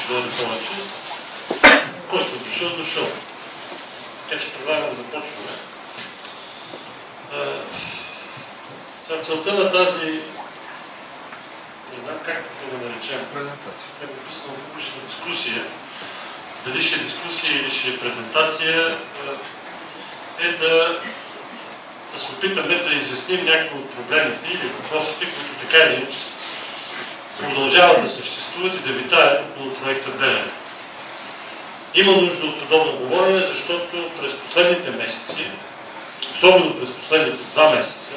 ще дойде повече. Който е дошъл. Така че предлагам да започваме. Целта на тази, не знам как да го наречем, как е написано публична дискусия, дали ще е дискусия или ще е презентация, е да се опитаме да изясним някои от проблемите или въпросите, които така или иначе продължават да съществуват и да витаят около проекта Белене. Има нужда от подобно говорене, защото през последните месеци, особено през последните 2 месеца,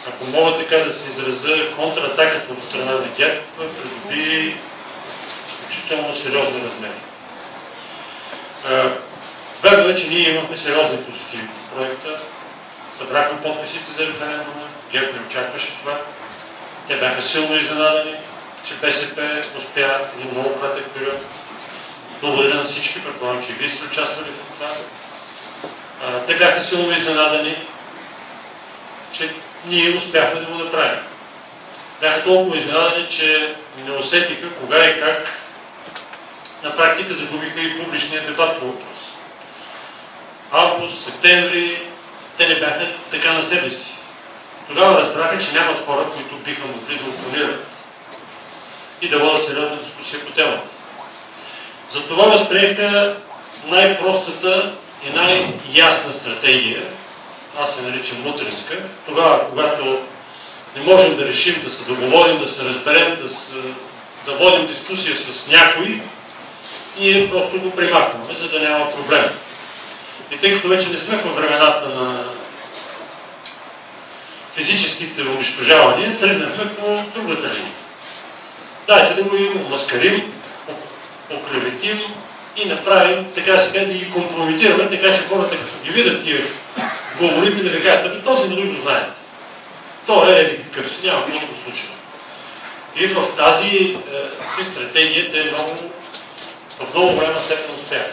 ако мога така да се изразя, контратаката от страна на ГЕРБ придоби изключително сериозни размери. Верно е, че ние имахме сериозни позитиви в проекта. Събрахме подписите за референдума. ГЕРБ не очакваше това. Те бяха силно изненадани, че БСП успя в един много кратък период. Благодаря на всички, предполагам, че и вие сте участвали в това. Те бяха силно изненадани, че ние успяхме да го направим. Бяха толкова изненадани, че не усетиха кога и как на практика загубиха и публичния дебат по въпрос. Август, септември, те не бяха така на себе си. Тогава разбраха, че нямат хора, които биха могли да опонират и да водят сериозна дискусия по темата. Затова възприеха най-простата и най-ясна стратегия, аз се наричам мутринска, тогава, когато не можем да решим, да се договорим, да се разберем, да водим дискусия с някой, ние просто го примахваме, за да няма проблем. И тъй като вече не сме във времената на физическите унищожавания, тръгнахме по другата линия. Дайте да го омаскарим, оклеветим и направим, така сега да ги компрометираме, така че хората, като ги видят тия говорители, да кажат, този на друго знаят. То е какъв си, няма какво да го случва. И в тази си стратегия те в много голяма степен успяха.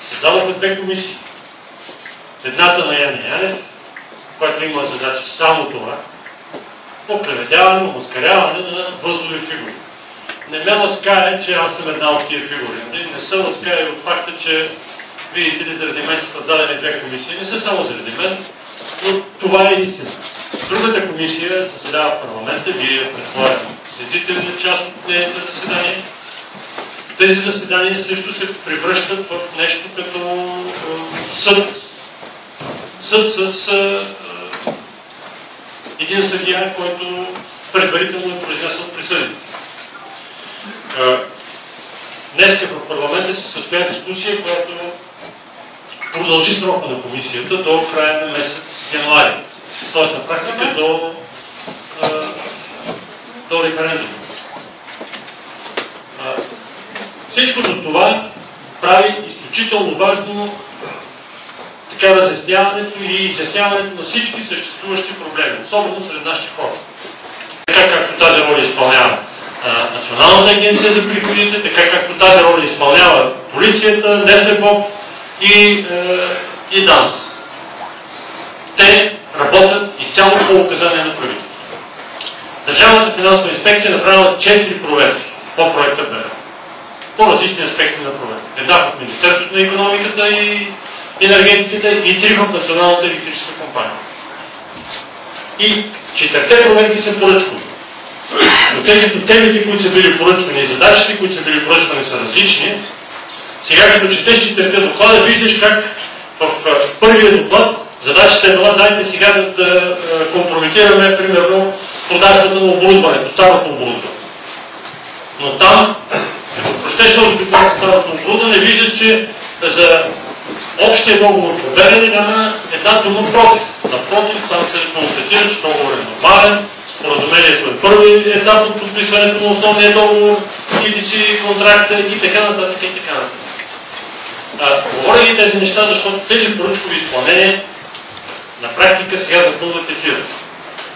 Създадохме 2 комисии. Едната на Яне Янев, която има задача само това, оклеветяване, омаскаряване на възлови фигури. Не ме ласкае, че аз съм една от тия фигури. Не се ласкае от факта, че видите ли, заради мен са създадени 2 комисии. Не са само заради мен, но това е истина. Другата комисия заседава в парламента, вие предполагам следите на част от нейните заседания. Тези заседания също се превръщат в нещо като съд. Съд с един съдия, който предварително е произнесъл присъдите. Днеска в парламента се състоя дискусия, която продължи срока на комисията до края на месец януари. Тоест на практика до референдума. Всичкото това прави изключително важно така разясняването и изясняването на всички съществуващи проблеми, особено сред нашите хора. Така както тази роля изпълнява Националната агенция за приходите, така както тази роля изпълнява полицията, НСБОП и ДАНС. Те работят изцяло по указания на правителството. Държавната финансова инспекция е направила 4 проверки по проекта Белене. По различни аспекти на проверка. Една в Министерството на икономиката и енергетиката и 3 в Националната електрическа компания. И 4 проверки са поръчкови. Но тъй като темите, които са били поръчвани и задачите, които са били поръчвани, са различни, сега като четеш 4 доклада, виждаш как в първия доклад задачата е била, дайте сега да компрометираме, примерно, продажбата на оборудването, старото оборудване. Но там, като прочетеш този доклад за старото оборудване, виждаш, че за общия договор по Белене няма една дума против. Напротив, там се констатира, че договор е нормален, споразумението е първи етап от подписването на основния договор, или контракта и така нататък и така нататък. Говоря ги тези неща, защото тези поръчкови изпълнения на практика сега запълват ефира.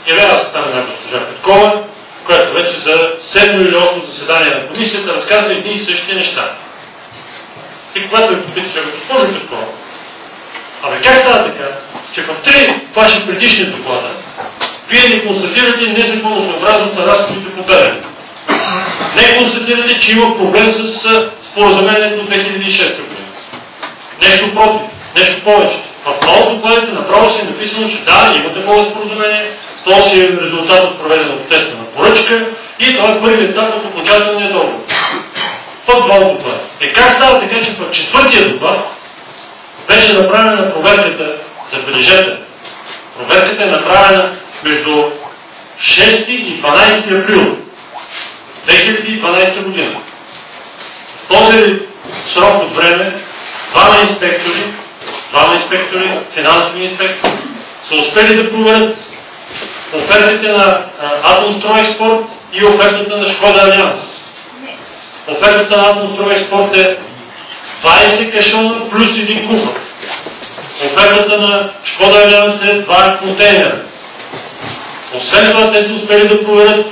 Явява се там една госпожа Петкова, която вече за 7 или 8 заседание на комисията разказва едни и същи неща. И когато я попиташ, госпожо Петкова, как става така, че в 3 ваши предишни доклада вие не констатирате незаконосъобразност на разходите по Белене? Не констатирате, че има проблем с споразумението от 2006 година. Нещо против, нещо повече. В много от докладите направо си е написано, че да, има такова споразумение, това си е резултат от проведена обществена поръчка и това е първият етап от окончателния договор. В два доклада. Как става така, че в четвъртия доклад беше направена проверката, забележете, проверката е направена между 6 и 12 април 2012 година. В този срок от време двама инспектори, финансови инспектори, са успели да проверят офертите на Атомстройекспорт и офертата на Шкода Алианс. Офертата на Атомстройекспорт е 20 кашона плюс 1 куфър. Офертата на Шкода Алианс е 2 контейнера. Освен това, те са успели да проверят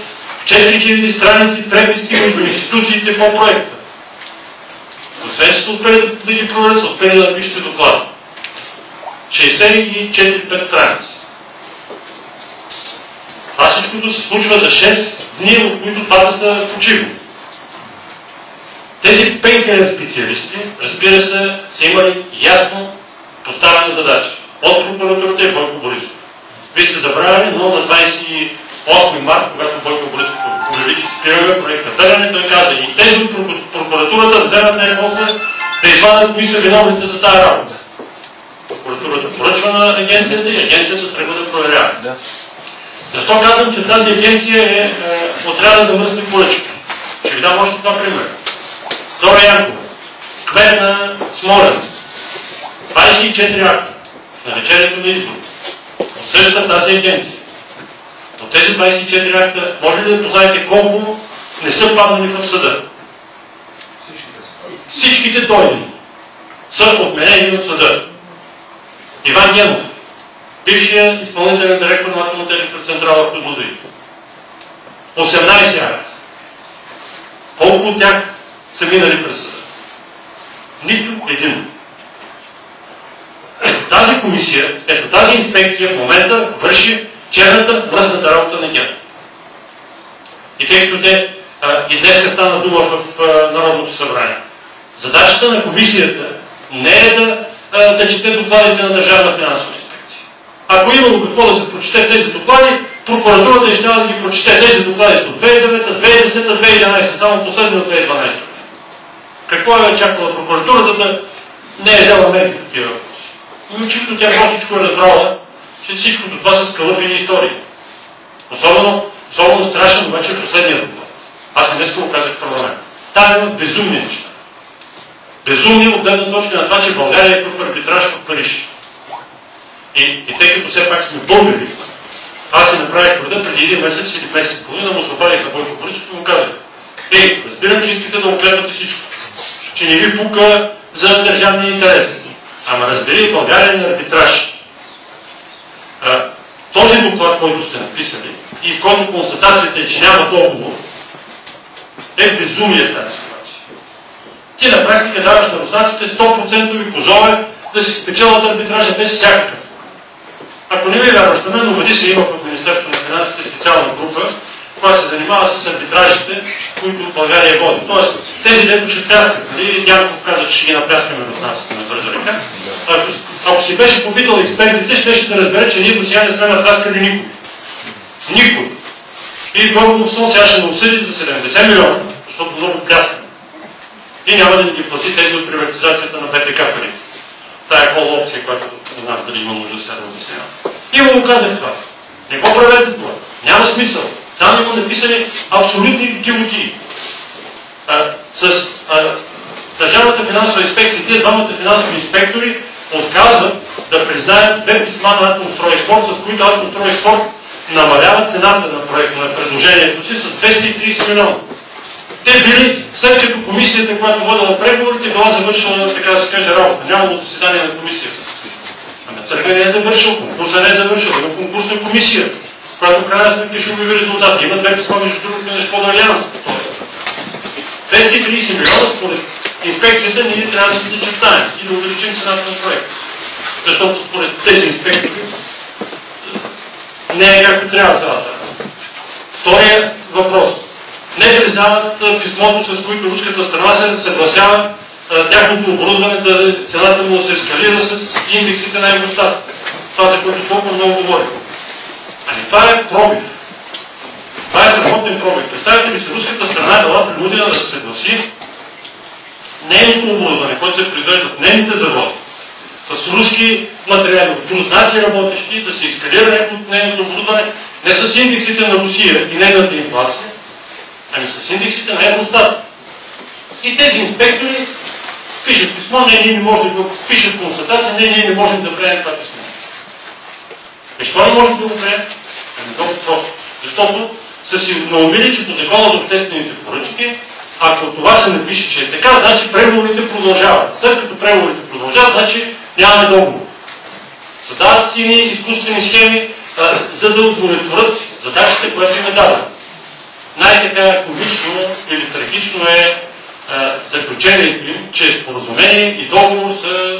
4000 страници преписки между институциите по проекта. Освен, че са успели да ги проверят, са успели да напишете доклад. 64-5 страници. Това всичкото се случва за 6 дни, от които двата са почивни. Тези 5 специалисти, разбира се, са имали ясно поставена задача от прокуратурата и Бойко Борисов. Вие сте забравили, но на 28 март, когато Бойко Борисов обяви, че спираме проекта Белене, той каза и тези от прокуратурата да вземат най-после да извадят кои са виновните за тази работа. Прокуратурата поръчва на агенцията и агенцията трябва да проверява. Защо казвам, че тази агенция е отряда за мръсни поръчки? Ще ви дам още това пример. Дора Янкова, кмет на Смолян, 24 акта на лечението на избор. От същата тази агенция. От тези 24 акта, може ли да познаете колко не са паднали в съда? Всичките дойдени са отменени от съда. Иван Генов, бившия изпълнителен директор на Атомната електроцентрала в Козлодуй. 18 акта. Колко от тях са минали през съда? Нито един. Тази комисия, ето тази инспекция в момента върши черната, мръсната работа на ГЕРБ. И тъй като те и днес стана дума в Народното събрание. Задачата на комисията не е да чете докладите на Държавна финансова инспекция. Ако имало какво да се прочете тези доклади, прокуратурата ще трябва да ги прочете. Тези доклади са от 2009, 2010, 2011, само последно от 2012. Какво е чакала прокуратурата да не е взела мерки по тия въпроси? Очевидно тя простичко е разбрала, че всичкото това са скалъпени истории. Особено страшен обаче е последния доклад. Аз и днес го казах в парламент. Там има безумни неща. Безумни от гледна точка на това, че България е в арбитраж в Париж. И тъй като все пак сме българи, аз си направих труда преди един месец или месец и половина, му се обадих за Бойко Борисов и му казах: разбирам, че искате да оклепвате всичко, че не ви пука за държавния интерес. Ама разбери, България е на арбитраж. Този доклад, който сте написали и в който констатацията е, че няма договор, е безумие в тази ситуация. Ти на практика даваш на руснаците 100% козове да си спечелят арбитража без всякакъв. Ако не ми вярваш на мен, убеди се, има в Министерството на финансите специална група, която се занимава с арбитражите, които България води. Тоест, тези дето ще пляскат, нали? Дянков каза, че ще ги напляскаме руснаците на бърза река. Ако си беше попитал експертите, ще да разбере, че ние до сега не сме напляскали никой. Никой. И Гълъбов сон сега ще осъди за 70 милиона, защото много пляскаме. И няма да ни ги плати тези от приватизацията на БТК пари. Тая кола опция, която не знам дали има нужда сега да обяснявам. И му казах това. Не го правете това. Няма смисъл. Там има написани абсолютни дивотии. С Държавната финансова инспекция, тия двамата финансови инспектори отказват да признаят 2 писма на Атомстройекспорт, с които Атомстройекспорт намалява цената на проекта, на предложението си с 230 милиона. Те били, след като комисията, която водила преговорите, била завършила, така да се каже, работа. Нямало заседание на комисията. Търга не е завършил, конкурса не е завършил, има конкурсна комисия, която в крайна сметка ще обяви резултати. Има 2 писма между другото на Шкода Алианс. 230 милиона според инспекцията ние трябва да си ги чертаем и да увеличим цената на проекта. Защото според тези инспектори не е както трябва цялата. Втория въпрос. не признават писмото, с което руската страна се съгласява тяхното оборудване, цената му да се ескалира с индексите на Евростат. Това, за което толкова много говорим. Ами това е пробив. Това е срамотен пробив. Представете ли се, руската страна е била принудена да се съгласи нейното оборудване, което се произвежда в нейните заводи, с руски материали, от руснаци работещи, да се ескалира нейното оборудване не с индексите на Русия и нейната инфлация, ами с индексите на Евростат. И тези инспектори пишат писмо, ние не можем да пишат констатация, ние не можем да приемем това писмо. Защо не можем да го приемем? Ами много просто. Защото са си наумили, че по закона за обществените поръчки, ако това се напише, че е така, значи преговорите продължават. След като преговорите продължават, значи нямаме договор. Създават си ни изкуствени схеми, за да удовлетворят задачите, което им е дадено. Най-така комично или трагично е заключението им, че споразумение и договор са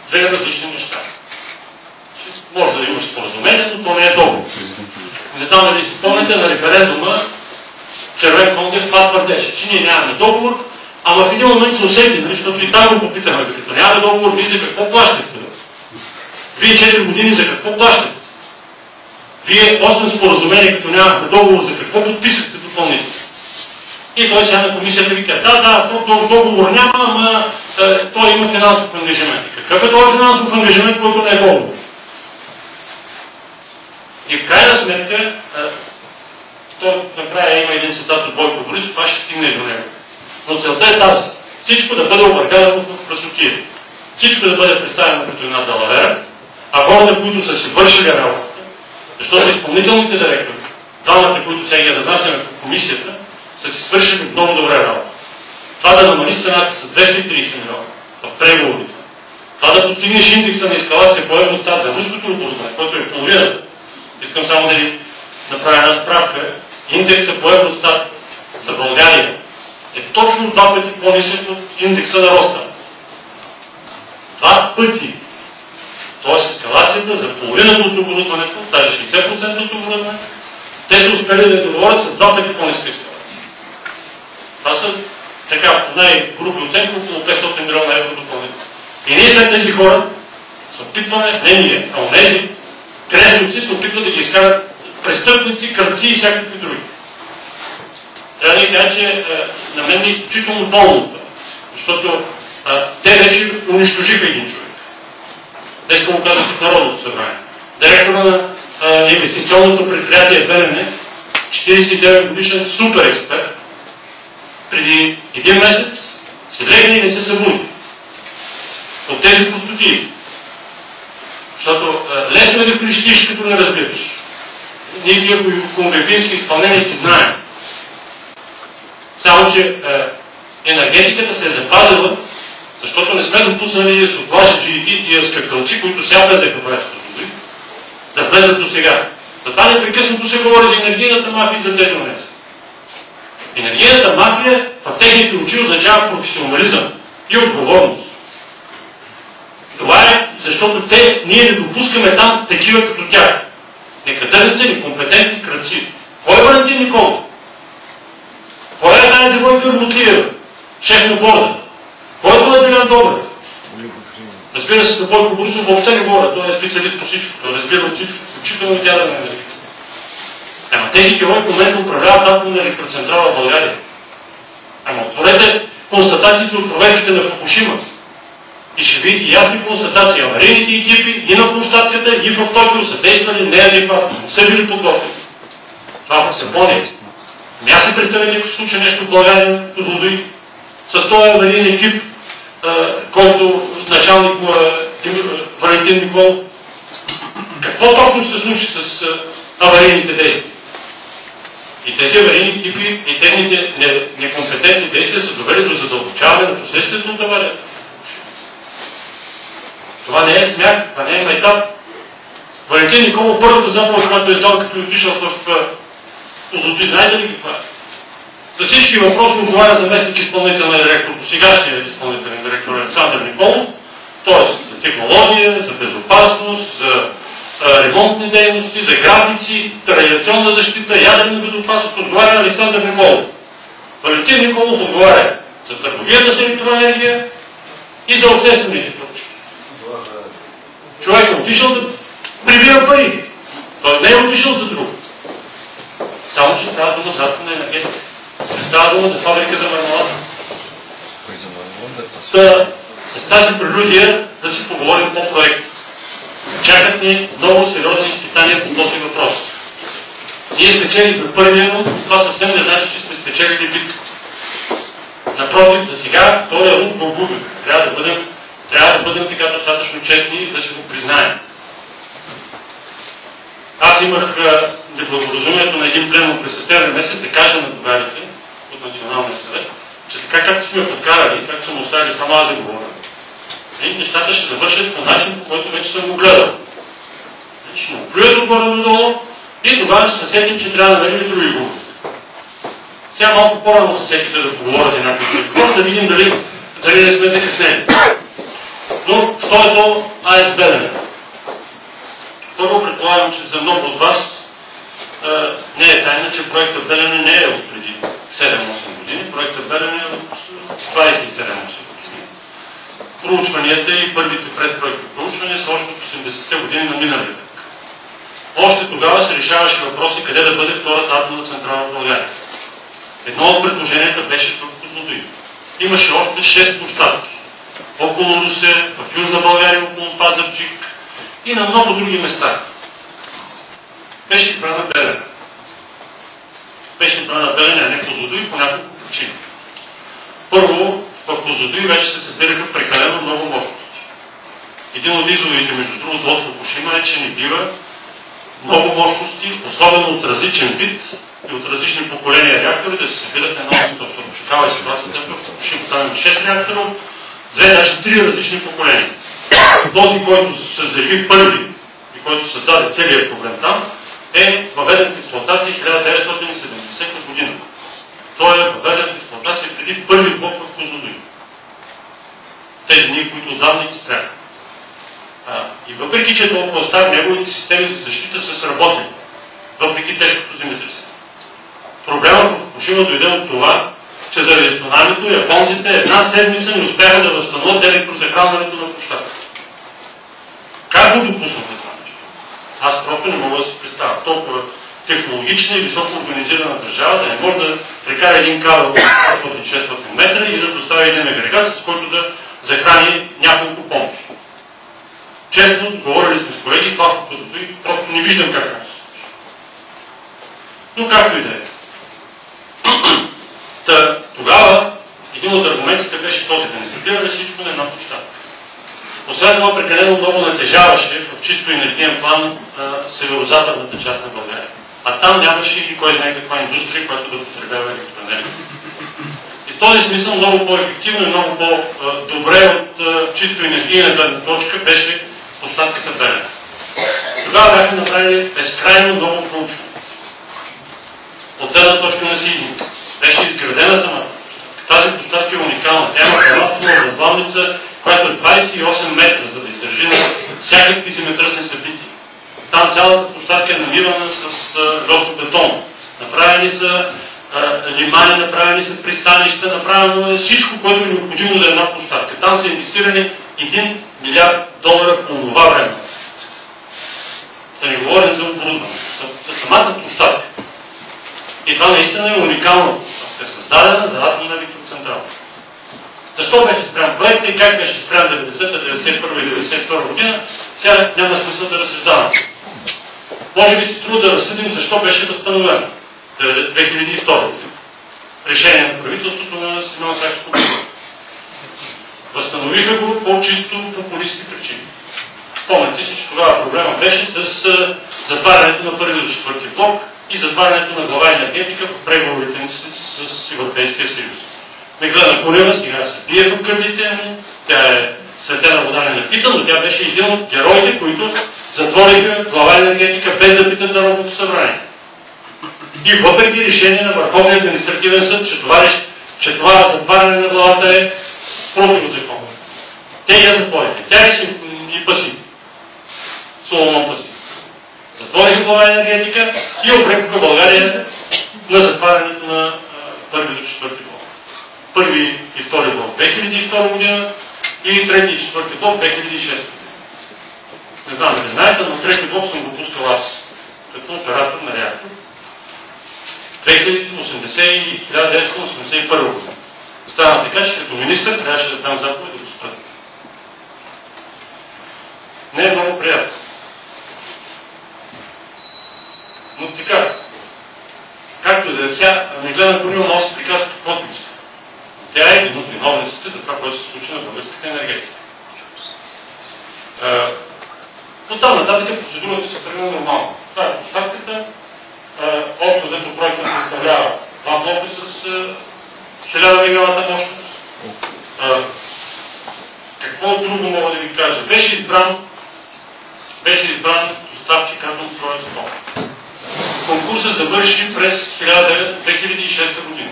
две различни неща. Може да имаш споразумение, но то не е договор. Не знам дали си спомняте на референдума, Червен Конгрес това твърдеше, че ние нямаме договор, ама в един момент се усетим, защото и там го попитахме, като нямаме договор, вие за какво плащате? Вие 4 години за какво плащате? Вие 8 споразумения, като нямахме договор, за какво подписахте допълнително? И той сега на комисията ви казва, да, договор няма, ама той има финансов ангажимент. Какъв е този финансов ангажимент, който не е договор? И в крайна сметка, накрая има един цитат от Бойко Борисов, това ще стигне до него. Но целта е тази. Всичко да бъде объркано в красотия. Всичко да бъде представено като една далавера, а хората, които са си вършили работа, защото изпълнителните директори, двамата, които сега ги разнасяме в комисията, са си свършили много добре работа. Това да намали цената с 230 милиона в преговорите, това да постигнеш индекса на ескалация по Евростат за руското оборудване, който е половината. Искам само да ви направя една справка. Индекса по Евростат за България е точно 2 пъти по-нисък от индекса на Роста. 2 пъти. Тоест ескалацията за половината от оборудването, даже 60% от оборудването, те са успели да договорят с 2 пъти по-ниска ескалация. Това са така, по най-груби оценки, около 500 милиона евро допълнително. И ние след тези хора се опитваме, не ние, а онези кресовци се опитват да ги изкарат престъпници, кръци и всякакви други. Трябва да ви кажа, че на мен е изключително болно това, защото те вече унищожиха един човек. Днес му казах в Народното събрание. Директора на инвестиционното предприятие БНМ, 49 годишен супер експерт, преди един месец се легне и не се събуди. От тези пустоти. Защото лесно е да крещиш, като не разбираш. Ние тия конвертински изпълнения ще знаем. Само, че енергетиката се е запазила, защото не сме допуснали да се оплашат и тия скакалци, които сега влезаха в речето дори, да влезат до сега. Затова непрекъснато се говори за енергийната мафия и за тези момента. Енергийната мафия в техните очи означава професионализъм и отговорност. Това е, защото ние не допускаме там такива като тях. Некадърници, некомпетентни кръци. Кой е Валентин Николов? Кой е тази девойка Рутлиева? Шеф на борда. Кой е Делян Добрев? Разбира се, за Бойко Борисов въобще не говоря. Той е специалист по всичко. Той разбира всичко, включително и ядрена енергетика. Ама тези герои в момента управляват атомна електроцентрала в България. Ама отворете констатациите от проверките на Фукушима. И ще видите ясни констатации. Аварийните екипи и на площадката, и в Токио са действали неадекватно. Не са били подготвени. Това са по-не. Ами аз се представя, ако се случи нещо в България, в Козлодуй, с този аварийен екип, който началник му е Валентин Николов. Какво точно ще се случи с аварийните действия? И тези аварийни екипи и техните некомпетентни действия са довели до задълбочаване на последствието от аварията. Това не е смях, това не е майтап. Валентин Николов първата заповед, която е издал, като е отишъл в Козлодуй, знаете ли каква? За всички въпроси отговаря заместник изпълнителен директор, по сегашния изпълнителен директор Александър Николов, т.е. за технология, за безопасност, за ремонтни дейности, за графици, радиационна защита, ядрена безопасност, отговаря Александър Николов. Валентин Николов отговаря за търговията с електроенергия и за обществените поръчки. Човек е отишъл да прибира пари. Той не е отишъл за друго. Само, че става дума за атомна енергетика. Става дума за фабрика за мармелада. С тази прелюдия да си поговорим по проект. Чакат ни много сериозни изпитания по този въпрос. Ние спечелихме първия, но това съвсем не значи, че сме спечелили битка. Напротив, за сега втория руд го губим. Трябва да бъдем така достатъчно честни и да си го признаем. Аз имах неблагоразумието на един пленум през септември месец да кажа на другарите от Националния съвет, че така както сме подкарали, както съм оставили само аз да говоря, нещата ще завършат по начин, по който вече съм го гледал. Ще му плюят отгоре надолу и тогава ще се сетим, че трябва да намерим други групи. Сега малко по-рано се сетите да поговорите някакви други, да видим дали не сме закъснени. Но, що е то АЕЦ Белене? Първо предполагам, че за много от вас не е тайна, че проектът Белене не е от преди 7-8 години. Проектът Белене е от 27-8 години. Проучванията и първите предпроектни проучвания са още от 80-те години на миналия век. Още тогава се решаваше въпроси къде да бъде втората атомна централа в България. Едно от предложенията беше в Козлодуй. Имаше още 6 площадки. Около Русе, в Южна България, около Пазарджик и на много други места. Беше избрана Белене. Беше избрана Белене, а не Козлодуй по няколко причини. Първо, в Козлодуй вече се събираха прекалено много мощности. Един от изводите, между другото, от Фукушима е, че не бива много мощности, особено от различен вид и от различни поколения реактори, да се събират на едно место. Такава е ситуацията в Фукушима. Там има 6 реактора, 2, даже 3 различни поколения. Този, който се заяви първи и който създаде целият проблем там, е въведен в експлоатация 1970 година. Той е въведен в експлоатация преди първи блок в Козлодуй. Тези дни, които отдавна ги спряха. И въпреки, че е толкова стар, неговите системи за защита са сработени, въпреки тежкото земетресение. Проблемът в Фукушима дойде от това, че заради цунамито японците една седмица не успяха да възстановят електрозахранването на площадка. Как го допуснаха това нещо? Аз просто не мога да си представя. Толкова технологична и високо организирана държава да не може да прекара един кабел от 400-600 метра и да достави един агрегат, с който да захрани няколко помпи. Честно, говорили сме с колеги, това в Козлодуй просто не виждам как да се случи. Но както и да е. Тогава един от аргументите беше този, да не събираме всичко на една площадка. Освен това, прекалено много натежаваше в чисто енергиен план северо-западната част на България. А там нямаше и кой знае каква индустрия, която да потребява електроенергия. И в този смисъл много по-ефективно и много по-добре от чисто енергийна гледна точка беше площадката Белене. Тогава бяха направили безкрайно много проучвания. От гледна точка на сеизмика. Беше изградена самата площадка. Тази площадка е уникална. Тя има първостола възглавница, която е 28 метра, за да издържи на всякакви земетръсни събития. Там цялата площадка е намирана с льособетон. Направени са лимани, направени са пристанища, направено е всичко, което е необходимо за една площадка. Там са инвестирани $1 милиард по това време. Да не говорим за оборудване, за самата площадка. И това наистина е уникално. Е създадена за атомна електроцентрала. Защо беше спрян проекта и как беше спрян 90-та, 91-та и 92 година, сега няма смисъл да разсъждаваме. Може би си струва да разсъдим защо беше възстановено 2002 година. Решение на правителството на Симеон Сакскобургготски. Възстановиха го по чисто популистски причини. Помните си, че тогава проблема беше с затварянето на първи до четвърти блок и затварянето на глава енергетика в преговорите с Европейския съюз. Меглена Кунева сега се бие в кърлите, тя е светена вода не напита, но тя беше един от героите, които затвориха глава енергетика без да питат Народното събрание. И въпреки решение на Върховния административен съд, че това затваряне на главата е противозаконно. Те я затвориха. Тя и Паси. Соломон Паси. Затвориха глава енергетика и обрекоха България на затварянето на първи до четвърти блок. Първи и втори блок 2002 година и трети и четвърти блок 2006 година. Не знам дали знаете, но трети блок съм го пускал аз като оператор на реактор. 2080 и 1981 година. Стана така, че като министър трябваше да дам заповед да го спра. Не е много приятно. Но така, както и да е сега, Меглена Корнилова може да се приказва каквото иска. Тя е един от виновниците за това, което се случи на българската енергетика. От там нататък процедурата се тръгна нормално. Това е площадката. Общо взето проектът представлява два блока с 1000 мегавата мощност. Какво друго мога да ви кажа? Беше избран доставчик Атомстройекспорт. Конкурсът завърши през 2006 година.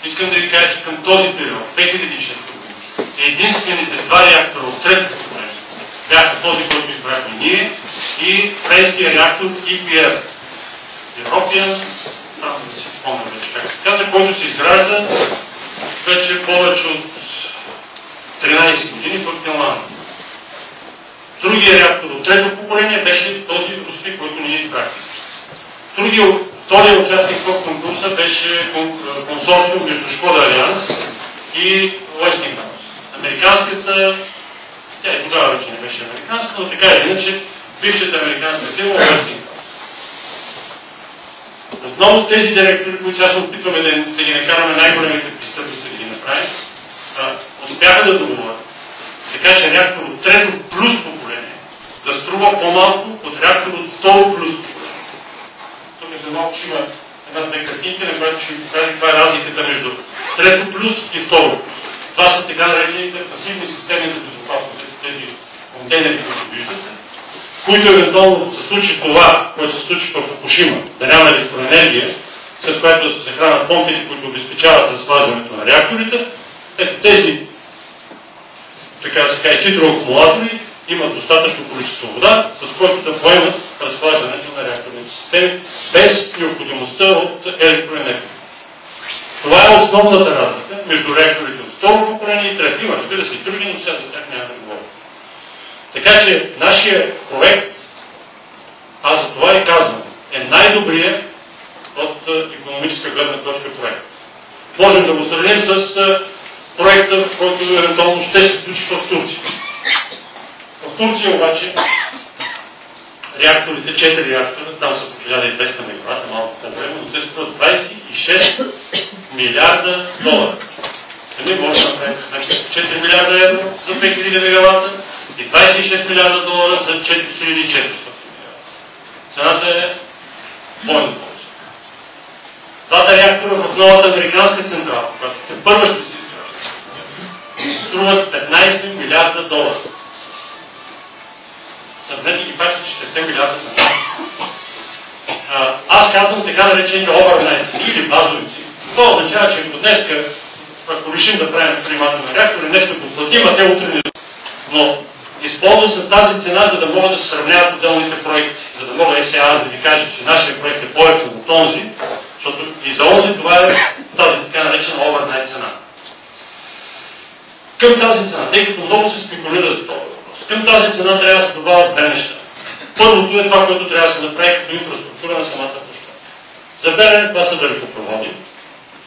Искам да ви кажа, че към този период, 2006 година, единствените два реактора от третото поколение бяха този, който избрахме ние, и френския реактор EPR. Европиан, там да си спомня вече как се каза, който се изгражда вече повече от 13 години в Финландия. Другия реактор от трето поколение беше този руски, който ние избрахме. Втория участник в конкурса беше консорциум между Шкода Алианс и Westinghouse. Американската, тя и тогава вече не беше американска, но така или иначе бившата американска фирма Westinghouse. Отново тези директори, които сега се опитваме да ги накараме най-големите престъпници да ги направим, успяха да договорят. Така че реактор от трето плюс поколение да струва по-малко от реактор от второ плюс поколение. Тук за малко ще има една-две картинки, на която ще ви покажа каква е разликата между трето плюс и второ плюс. Това са така наречените пасивни системи за безопасност, тези контейнери, които виждате, които евентуално се случи това, което се случи в Фукушима, да няма електроенергия, с която да се захранят помпите, които обезпечават разхлаждането на реакторите. Тези, така да се каже, хидроакумулатори имат достатъчно количество вода, с което да поемат разхлаждането на реакторните системи без необходимостта от електроенергия. Това е основната разлика между реакторите от второ поколение и трето. Има, разбира се, и други, но сега за тях няма да говоря. Така че нашия проект, аз за това и казвам, е най-добрият от икономическа гледна точка проект. Можем да го сравним с проекта, който евентуално ще се включи в Турция. В Турция обаче реакторите, 4 реактора, там са по 1200 мегавата, малко по-време, но те струват 26 милиарда долара. Сами може да направим 4 милиарда евро за 2000 мегавата и 26 милиарда долара за 4400 мегавата. Цената е двойно повече. Двата реактора в новата американска централа, която първа ще се изгражда, струват 15 милиарда долара. Сравнете ги пак с 4 милиарда за нас. Аз казвам така наречените овернайти или базовици. Това означава, че ако днеска, ако решим да правим приемателни реактори, днеска го платим, а те утре не. Но използва се тази цена, за да могат да се сравняват отделните проекти. За да мога сега аз да ви кажа, че нашия проект е по-евтин от онзи, защото и за онзи това е тази така наречена овернайт цена. Към тази цена, тъй като много се спекулира за това въпрос, към тази цена трябва да се добавят две неща. Първото е това, което трябва да се направи като инфраструктура на самата площадка. За Белене това са далекопроводи.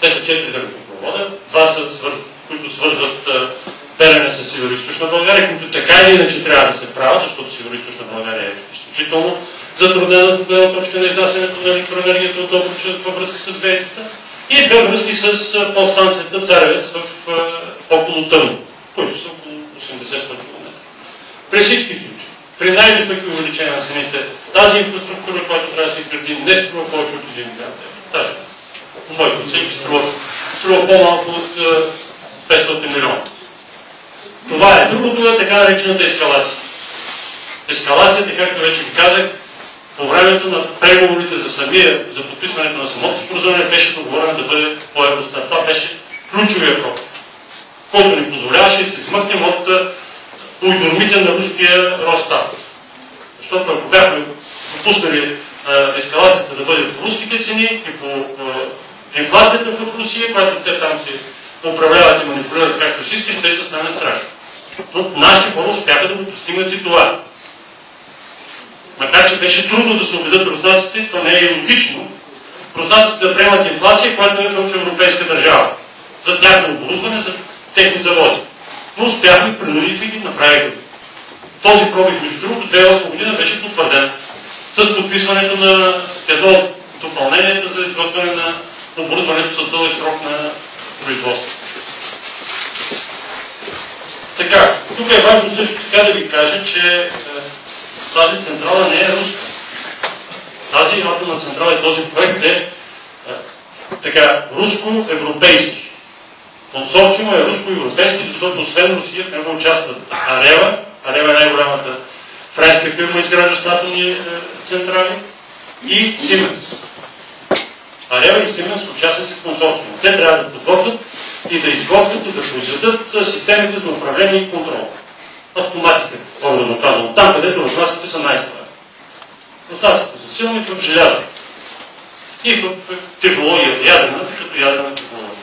Те са 4 далекопровода. Два са, които свързват Белене с Североизточна България, които така или иначе трябва да се правят, защото Североизточна България е изключително затруднена от гледна точка на изнасянето на електроенергията от Добруджа във връзка с ВЕИ-тата и две връзки с подстанцията Царевец около Търново, които са около 80-100 км. При всички случаи, при най-високи увеличения на цените, тази инфраструктура, която трябва да се изгради, не струва повече от 1 милиард евро. По моите оценки струва по-малко от 500 милиона. Това е. Другото е така наречената ескалация. Ескалацията, както вече ви казах, по времето на преговорите за подписването на самото споразумение беше договорено да бъде по Евростат. Това беше ключовия проблем, който ни позволяваше да се измъкнем от уйдормите на руския Ростат. Защото ако бяхме допуснали ескалацията да бъде по руските цени и по Инфлацията в Русия, която те там се управляват и манипулират както си искат, ще стане страшно. Но нашите хора успяха да го постигнат и това. Макар че беше трудно да се убедят руснаците, това не е логично. Руснаците да приемат инфлация, която е в европейска държава. За тяхно оборудване, за техни заводи. Но успяхме и принудихме ги направиха. Този пробив, между другото, 2008 година беше потвърден с подписването на едно от допълненията за изготвяне на оборудването с дълъг срок на производство. Така, тук е важно също така да ви кажа, че тази централа не е руска. Тази атомна централа и този проект е така руско-европейски. Консорциум е руско-европейски, защото освен Русия в него участват Арева е най-голямата френска фирма, изграждаща атомни централи, и Сименс. Арева и Сименс участват в консорциум. Те трябва да подготвят и да изготвят и да произведат системите за управление и контрол. Автоматика, образно казвам, там където руснаците са най-слаби. Руснаците са силни в желязо и в технологията ядрена, като ядрена технология.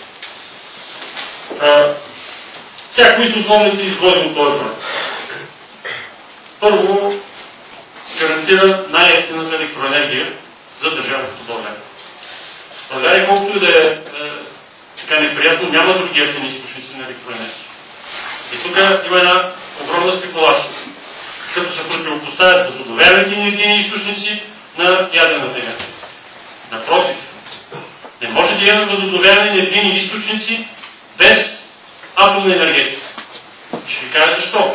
Сега, кои са основните изгоди от този проект? Първо, гарантира най-ефтината електроенергия за държавата в България. България, колкото и да е така неприятно, няма други ефтини източници на електроенергия. И тук има една огромна спекулация, като се противопоставят възобновяемите енергийни източници на ядрената енергия. Напротив, не може да имаме възобновяеми енергийни източници без атомна енергетика. Ще ви кажа защо.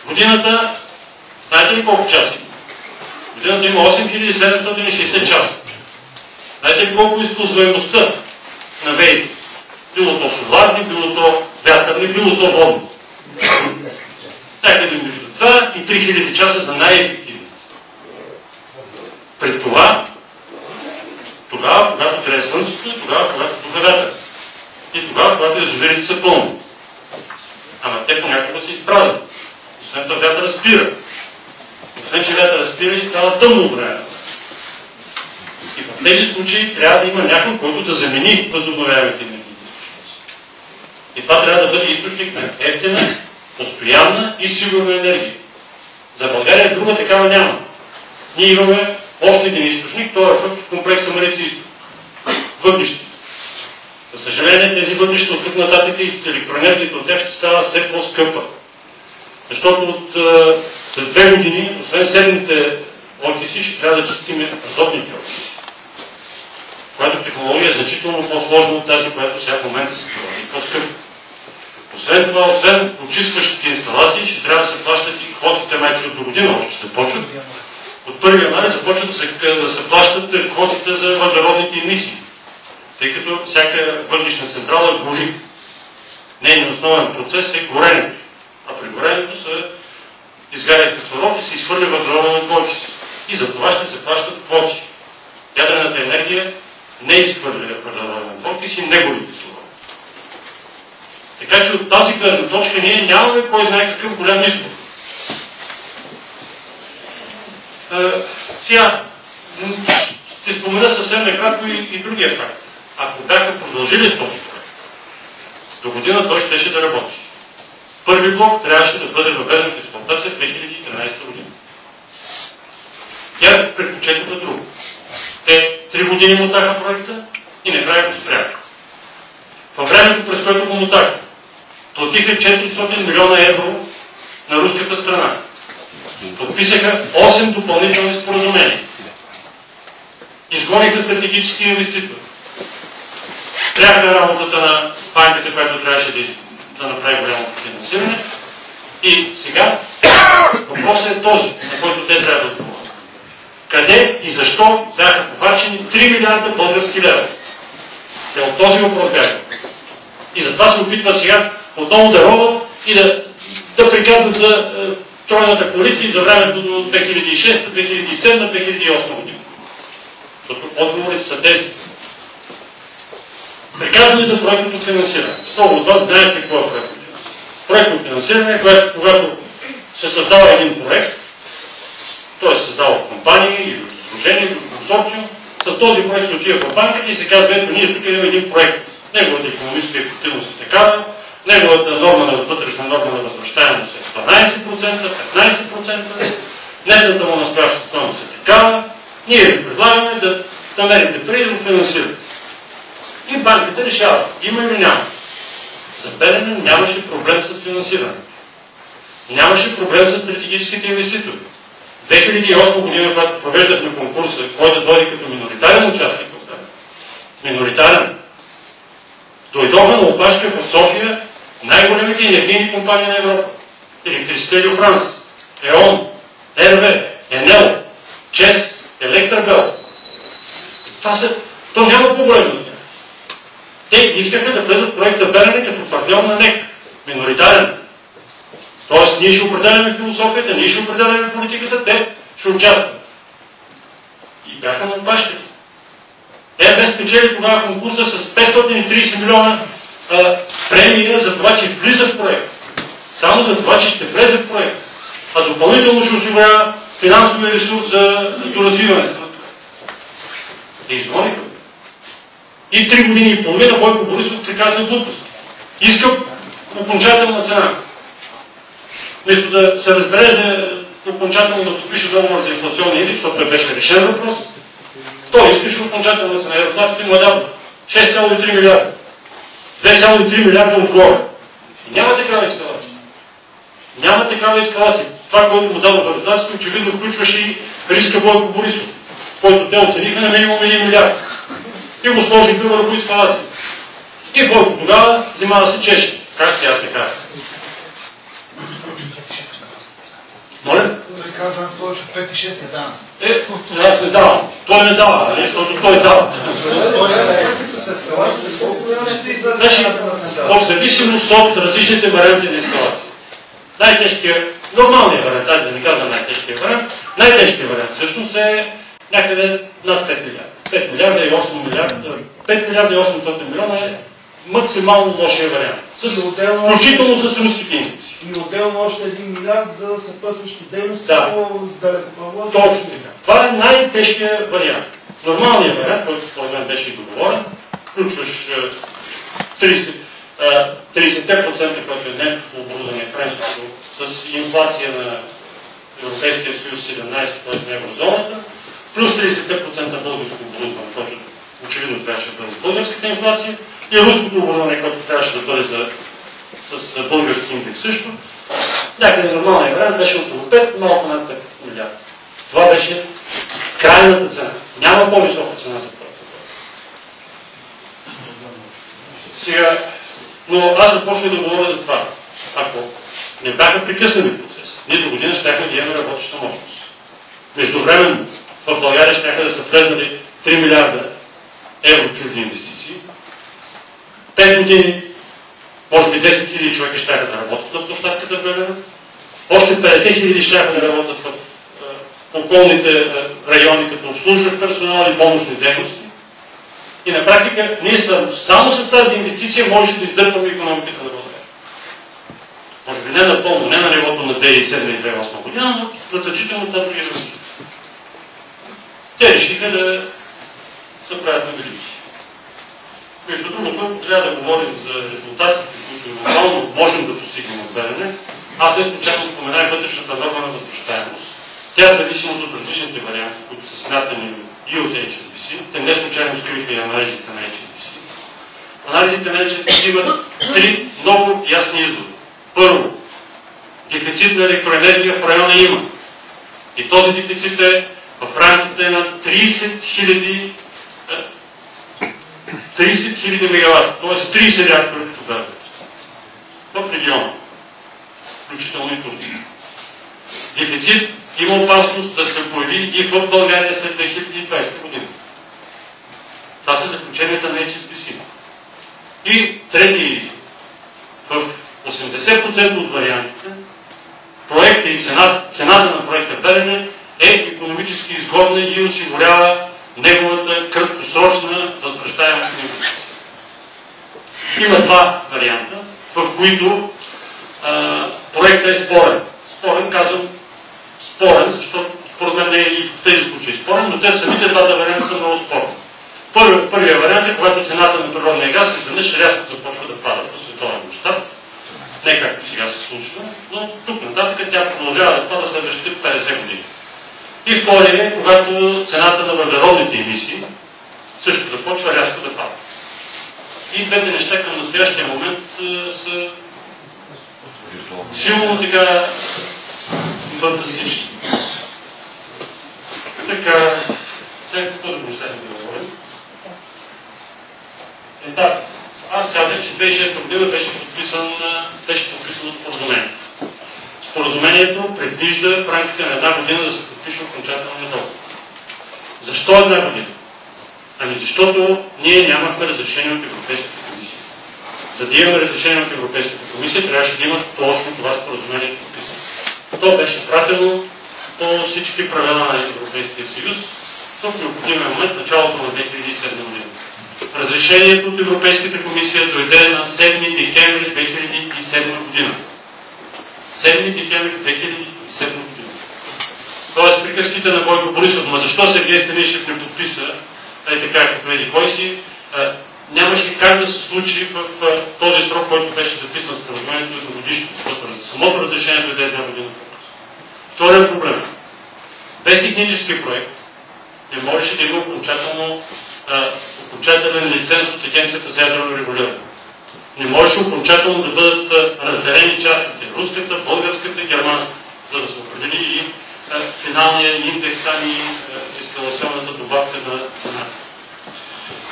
Годината, знаете ли колко часа има? Годината има 8760 часа. Знаете ли колко е използваемостта на ВЕИ? Било то соларни, било то вятърни, било то водни. Някъде между 2 и 3000 часа за най-ефективни. Пред това, тогава, когато трябва слънцето, тогава, когато тук вятър. И тогава, когато язовирите са пълни. Ама те понякога се изпразват. Освен това вятъра спира. Освен че вятъра спира и става тъмно време. И в тези случаи трябва да има някой, който да замени възобновяемите енергийни източници. И това трябва да бъде източник на ефтина, постоянна и сигурна енергия. За България друга такава няма. Ние имаме още един източник, той е в комплекса Марица изток. Въглища. За съжаление, тези въглища от тук нататък и електроенергията от тях ще става все по-скъпа. Защото след 2 години, освен седмите окиси, ще трябва да чистим азотните окиси. Която технология е значително по-сложна от тази, която сега в момента се прави по-скъпа. Освен това, освен почистващите инсталации, ще трябва да се плащат и квотите майче от до година, още се почват. От 1 януари започват да се плащат квотите за въглеродните емисии, тъй като всяка въглищна централа гори. Нейният основен процес е горенето, а при горенето се изгаря кислород и се изхвърля въглероден двуокис. И за това ще се плащат квоти. Ядрената енергия не изхвърля въглероден двуокис и не гори кислород. Така че от тази гледна точка ние нямаме кой знае какъв голям избор. Сега ще спомена съвсем накратко и другия факт. Ако бяха продължили с този проект, до година той щеше да работи. Първи блок трябваше да бъде въведен в експлоатация в 2013 година. Тя предпочетоха друго. Те 3 години мотаха проекта и накрая го спряха. Във времето, през което го мотаха, платиха 400 милиона евро на руската страна. Подписаха 8 допълнителни споразумения. Изгониха стратегически инвеститори. Спряха работата на банката, която трябваше да направи голямо финансиране. И сега въпросът е този, на който те трябва да отговорят. Къде и защо бяха похарчени 3 милиарда български лева? Те от този въпрос бяха. И затова се опитват сега отново да робят и да приказват за тройната коалиция за времето до 2006, 2007, 2008 година. Защото отговорите са тези. Приказване за проектното финансиране. Много от вас знаят какво е проектно финансиране. Проектно финансиране е когато се създава един проект, той се създава от компания или от сдружение или от консорциум, с с този проект се отива в банката и се казва, ето ние тук имаме един проект. Неговата икономическа ефективност е такава, неговата вътрешна норма на възвръщаемост е 12%, 15%, нетната му настояща стойност е такава, ние ви предлагаме да намерите пари да го финансирате. И банките решават, има или няма. За Белене нямаше проблем с финансирането. Нямаше проблем с стратегическите инвеститори. 2008 година, когато провеждахме конкурса, кой да дойде като миноритарен участник в Белене. Миноритарен. Дойдоха на опашка в София най-големите енергийни компании на Европа. Електрицité de France, ЕОН, РВ, ЕНЕЛ, ЧЕС, Електрабел. То няма по-големи от тях. Те искаха да влезат в проекта Белене като партньор на НЕК, миноритарен. Тоест, ние ще определяме философията, ние ще определяме политиката, те ще участват. И бяха на опашката. РВ спечели тогава конкурса с 530 милиона премия за това, че влиза в проект. Само за това, че ще влезе в проект. А допълнително ще осигурява финансовия ресурс за доразвиването на това. Те изгониха. И 3 години и половина Бойко Борисов приказва глупост. Иска окончателна цена. Вместо да се разбере за окончателно да подпише договор за инфлационния индекс, защото беше решен въпрос, той искаше окончателна цена. Ярослав Младенов 6,3 милиарда. 2,3 милиарда отгоре. И няма такава ескалация. Няма такава ескалация. Това, което му дадоха резултатите, очевидно включваше и риска Бойко Борисов, който те оцениха на минимум 1 милиард. И го сложиха върху ескалация. И Бойко тогава взима да се чеше. Как тя така? Моля? Той казва, аз повече от 5 и 6 не давам. Аз не давам. Той не дава, защото той дава. Значи, в зависимост от различните варианти на ескалация. Най-тежкият, нормалният вариант, да не казвам най-тежкият вариант, най-тежкият вариант всъщност е някъде над 5 милиарда. 5 милиарда и 8 милиарда. 5 милиарда и 800 милиона е максимално лошия вариант. Включително с руските индекси. И отделно още 1 милиард за съпътстващи дейности по далекопроводи. Точно така. Това е най-тежкият вариант. Нормалният вариант, който според мен беше и договорен, включваш 30%, което е немското оборудване, френското, с инфлация на Европейския съюз 17%, т.е. на еврозоната, плюс 30% българско оборудване, което очевидно трябваше да бъде с българската инфлация, и руското оборудване, което трябваше да бъде с български индекс също. Някъде нормалният вариант беше около 5, малко над 5 милиарда. Това беше крайната цена. Няма по-висока цена за това. Сега, но аз започнах да говоря за това. Ако не бяха прекъснали процес, ние до година щяхме да имаме работеща мощност. Междувременно в България щяха да са влезнали 3 милиарда евро чужди инвестиции. 5 години, може би 10 хиляди човека щяха да работят на площадката в Белене. Още 50 хиляди щяха да работят в околните райони като обслужващ персонал и помощни дейности. И на практика ние само с тази инвестиция можеше да издърпаме икономиката на България. Може би не напълно, не на нивото на 2007 и 2008 година, но значително по-други равнища. Те решиха да се правят на велики. Между другото, трябва да говорим за резултатите, които евентуално можем да постигнем от Белене. Аз не случайно споменах вътрешната норма на възвръщаемост. Тя е зависимост от различните варианти, които са смятани и от HSBC. Те не случайно скриха и анализите на HSBC. Анализите на HSBC имат 3 много ясни изводи. Първо, дефицит на електроенергия в района има. И този дефицит е в рамките на 30 000 мегаватта, т.е. 30 реактори в региона, включително и Турция. Дефицит има опасност да се появи и в България след 2020 година. Това са заключенията на HSBC. И трети извод. В 80% от вариантите проекта и цената на проекта Белене е икономически изгодна и осигурява неговата краткосрочна възвръщаемост на инвестиция. Има 2 варианта, в които проектът е спорен. Спорен, казвам спорен, защото според мен не е и в тези случаи спорен, но те самите двата варианта са много спорни. Първият вариант е, когато цената на природния газ изведнъж рязко започва да пада по световен мащаб. Не както сега се случва, но тук нататък тя продължава да пада следващите 50 години. И втория е, когато цената на въглеродните емисии също започва рязко да пада. И двете неща към настоящия момент са силно така фантастични. Така, сега какво да го следва да говорим? Аз казах, че 2006 година беше подписано споразумение. Споразумението предвижда в рамките на една година да се подпише окончателния договор. Защо една година? Ами защото ние нямахме разрешение от Европейската комисия. За да имаме разрешение от Европейската комисия, трябваше да има точно това споразумение подписано. То беше пратено по всички правила на Европейския съюз в необходимия момент, началото на 2007 година. Разрешението от Европейската комисия дойде на 7 декември 2007 година. 7 декември 2007 година. Тоест приказките на Бойко Борисов, но защо Сергей Станишев не подписа, така като еди кой си, нямаше как да се случи в този срок, който беше записан в споразумението за годишно, защото самото разрешение дойде една година по-късно. Вторият проблем. Без технически проект не можеше да има окончателен лиценз от Агенцията за ядрено регулиране. Не можеше окончателно да бъдат разделени частите – руската, българската, германската, за да се определи и финалния индекс и ескалационната добавка на цената.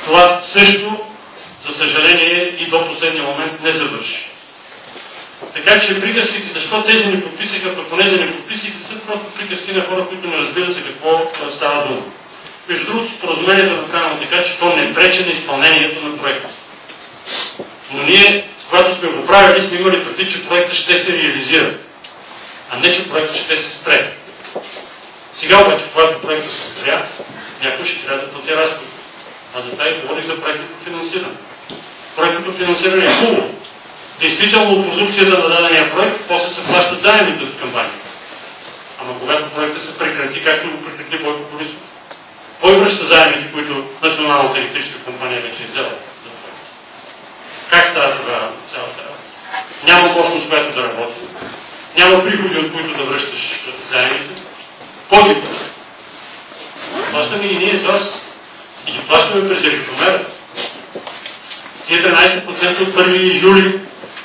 Това също, за съжаление, и до последния момент не завърши. Така че приказките, защо тези не подписаха, пък понеже не подписаха, са просто приказки на хора, които не разбират за какво става дума. Между другото, споразумението е направено така, че то не пречи на изпълнението на проекта. Но ние, когато сме го правили, сме имали предвид, че проектът ще се реализира, а не, че проектът ще се спре. Сега обаче, когато проектът се спря, някой ще трябва да плати разходи. Аз за това и говорих за проектното финансиране. Проектното финансиране е хубаво. Действително от продукцията на дадения проект, после се плащат заемите от кампанията. Ама когато проектът се прекрати, както го прекрати Бойко Борисов, кой връща заемите, които Националната електрическа компания вече е взела за проект? Как става тогава цялата работа? Няма мощност, която да работи. Няма приходи, от които да връщаш заемите. Кой ги плаща? Плащаме и ние с вас. И ги плащаме през електромера. Тия 13% от 1 юли,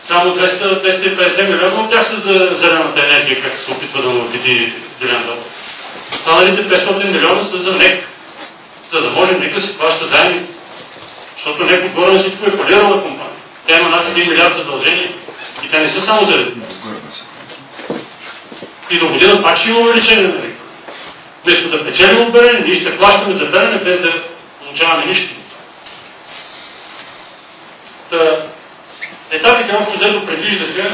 само 250 милиона от тях са за зелената енергия, както се опитва да научи Делян Добрев. Останалите 500 милиона са за НЕК. За да може НЕК да се плаща заеми. Защото НЕК отгоре на всичко е фалирала компания. Тя има над 1 милиард задължения. И те не са само заради. И до година пак ще има увеличение на НЕК. Вместо да печелим от Белене, ние ще плащаме за Белене, без да получаваме нищо. Етапите общо взето предвиждаха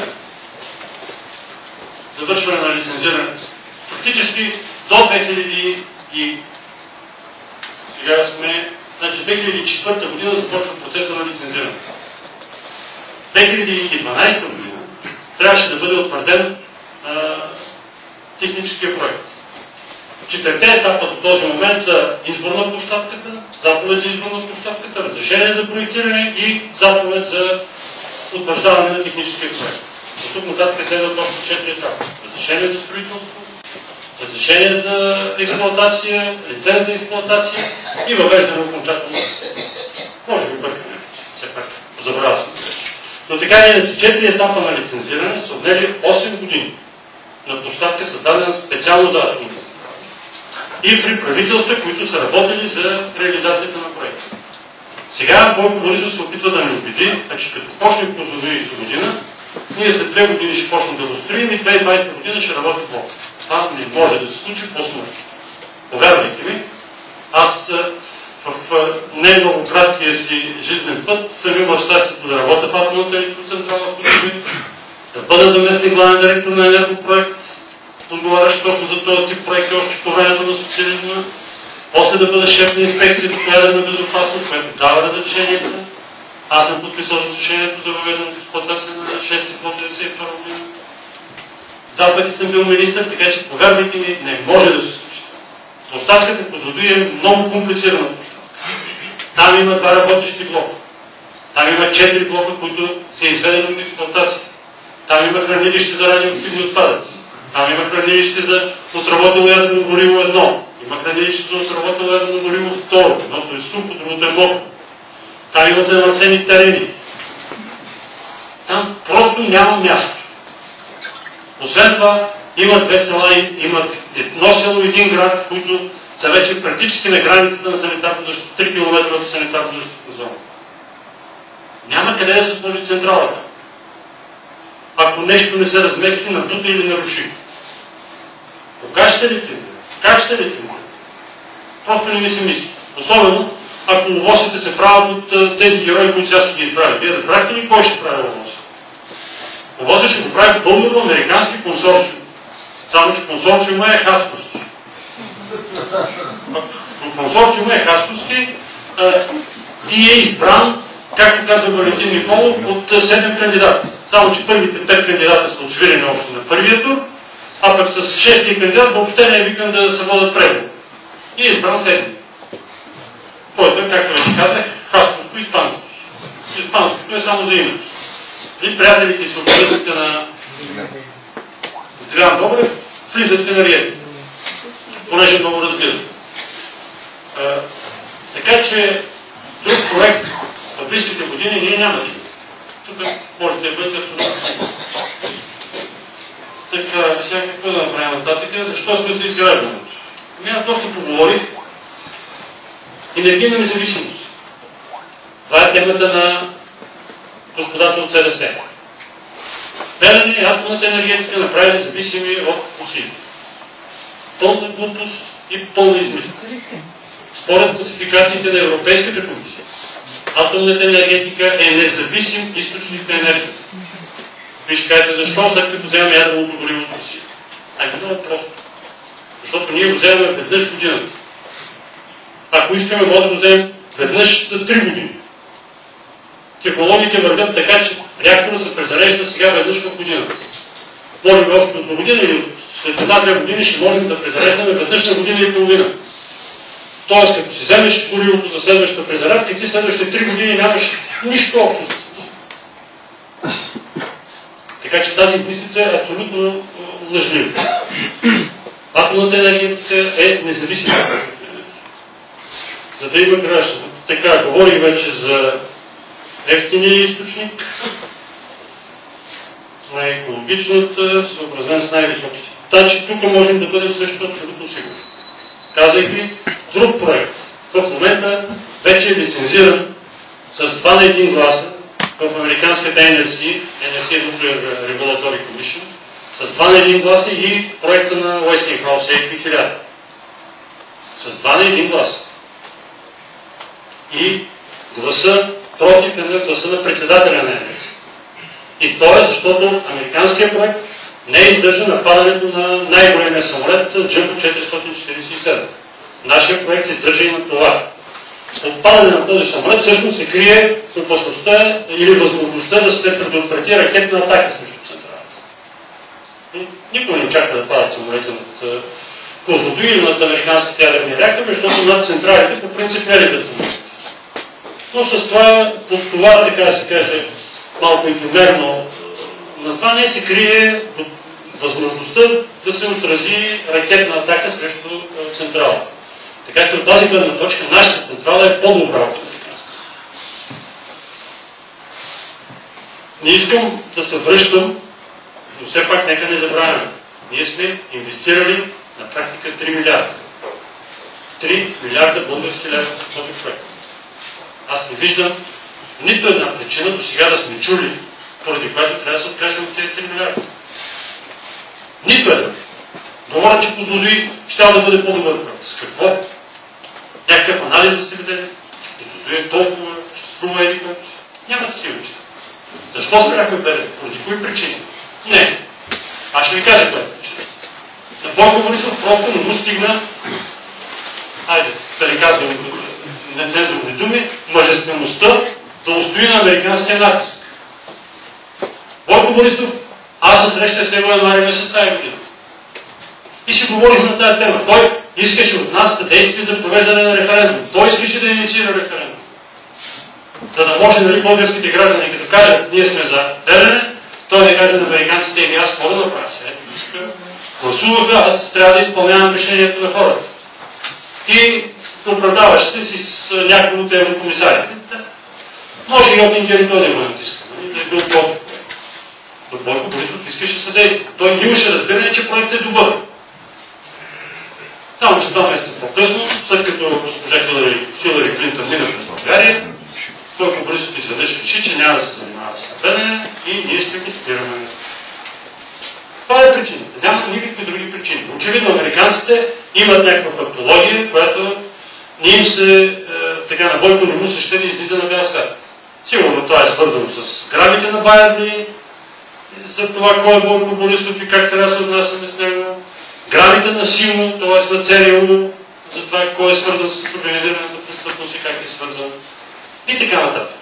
завършване на лицензирането. Фактически до 2000 и сега сме, значи 2004 година започва процеса на лицензиране. 2012 година трябваше да бъде утвърден техническия проект. Четирите етапа до този момент са избор на площадката, заповед за избор на площадката, разрешение за проектиране и заповед за утвърждаване на техническия проект. От тук нататък следват още 4 етапа. Разрешение за строителство, разрешение за експлоатация, лиценз за експлоатация и въвеждане окончателно. Може би бъркаме, все пак забравя съм. Но така и иначе 4 етапа на лицензиране са отнели 8 години. На площадка са дадена специално за атомната. И при правителства, които са работили за реализацията на проекта. Сега Бойко Борисов се опитва да ни убеди, че като почнем козлодуи до година, ние след 2 години ще почнем да го строим и 2020 година ще работи блок. Това не може да се случи по-смъртно. Повярвайте ми, аз в не много краткия си жизнен път съм имал щастието да работя в атомната електроцентрала в Козлодуй, да бъда заместник главен директор на енергопроект, отговарящ точно за този тип проекти още по времето на социализма, после да бъда шеф на инспекцията по ядрена безопасност, което дава разрешението. Аз съм подписал разрешението за въвеждане в експлоатация на 6 по 1992 година. Два пъти съм бил министър, така че повярвайте ми, не може да се случи. Площадката Козлодуй е много комплицирана площадка. Там има 2 работещи блока. Там има 4 блока, които са изведени от експлоатация. Там има хранилище за радиоактивни отпадъци. Там има хранилище за отработено ядрено гориво 1. Има хранилище за отработено ядрено гориво 2. Едното е сухо, другото е мокро. Там има замърсени терени. Там просто няма място. Освен това, има 2 села, има 1 село и 1 град, които са вече практически на границата на санитарно защита, 3 км от санитарно защитна зона. Няма къде да се сложи централата. Ако нещо не се размести, надута или наруши. Кога ще се лицензира? Как ще се лицензира? Просто не ми се мисли. Особено, ако овосите се правят от тези герои, които сега са ги избрали. Вие разбрахте ли кой ще прави овоз? Овоза ще го прави българо-американски консорциум. Само че консорциума е Хасковски. Консорциума е Хасковски и е избран, както каза Валентин Николов, от 7 кандидата. Само че първите 5 кандидата са отсвирени още на първия тур, а пък с 6-ти кандидат въобще не е викан да се водят преговори. И е избран 7. Който е, както вече казах, хасковско-испански. Испанското е само за името. И приятелите и съобщителите на Делян Добрев влизат в енергетика. Понеже много разбират. Така че друг проект в близките години ние няма да има. Тук може да бъде абсолютно. Така, сега какво да направим нататък? Защо сме за изграждането? Аз доста поговорих. Енергийна независимост. Това е темата на господата от СДС. Белене и атомната енергетика направи независими от усилия. Пълна глупост и пълна измисъл. Според класификациите на Европейската комисия, атомната енергетика е независим източник на енергия. Вие ще кажете защо, след като вземем ядреното гориво от Русия. Много просто. Защото ние го вземаме веднъж годината. Ако искаме, може да го вземем веднъж за 3 години. Технологиите вървят така, че реактора се презарежда сега веднъж в годината. Може би още от година или след 1-2 години ще можем да презареждаме веднъж на година и половина. Тоест, като си вземеш горивото за следващата презарядка, ти следващите 3 години нямаш нищо общо. Така че тази мислица е абсолютно лъжлива. Атомната енергетика е независима. За да има граждан. Така, говорих вече за ефтиния източник, най-екологичната, съобразен с най-високите. Значи тук можем да бъдем също абсолютно сигурни. Казах ви, друг проект в момента вече е лицензиран с 2 на 1 гласа в американската NRC Nuclear Regulatory Commission, с 2 на 1 гласа и проекта на Westinghouse AP1000. С 2 на 1 гласа. И гласа против гласа на председателя на NRC. И то е защото американският проект не е издържа на падането на най-големия самолет Jumbo 447. Нашия проект издържа и на това. От падане на този самолет всъщност се крие опасността или възможността да се предотврати ракетна атака срещу централата. Никой не очаква да падат самолети над Козлодуй или над американските ядрени реактори, защото над централите по принцип не летят самолети. Но с това, от това, така да се каже, малко информерно название се крие възможността да се отрази ракетна атака срещу централа. Така че от тази гледна точка нашата централа е по-добра от американската. Не искам да се връщам, но все пак нека не забравяме. Ние сме инвестирали на практика 3 милиарда. 3 милиарда български лева в този проект. Аз не виждам нито една причина до сега да сме чули, поради която трябва да се откажем от тези 3 милиарда. Нито една. Говоря, че Козлодуй ще да бъде по-добър проект. С какво? Някакъв анализ да се веде? Козлодуй е толкова, ще струва или колко? Няма такива неща. Защо спряхме Белене? Поради кои причини? Не. Аз ще ви кажа коя причина. На Бойко Борисов просто не му стигна, хайде, да не казвам нецензурни думи, мъжествеността да устои на американския натиск. Бойко Борисов, аз се срещах с него януари месец тази година. И си говорихме на тази тема. Той искаше от нас съдействие за провеждане на референдум. Той искаше да инициира референдум. За да може, нали, българските граждани, като кажат, ние сме за Белене, той да каже на американците, и аз какво да направя сега? Гласуваха, аз трябва да изпълнявам решението на хората. И оправдаваш се си с някои от еврокомисарите. Може и от Индия той да го натиска, да е бил против. Но Бойко Борисов искаше съдействие. Той имаше разбиране, че проектът е добър. Само че 2 месеца по-късно, след като госпожа Хилари Клинтън мина през България, Бойко Борисов изведнъж реши, че няма да се занимава с Белене и ние ще го спираме. Това е причината. Няма никакви други причини. Очевидно, американците имат някаква фактология, която не им се, така на Бойко не му се ще да излиза на бял свят. Сигурно това е свързано с грабите на Байерли, за това кой е Бойко Борисов и как трябва да се отнасяме с него. Грабите на СИМО, т.е. на ЦРУ, за това кой е свързан с организираната престъпност и как е свързан. И така нататък.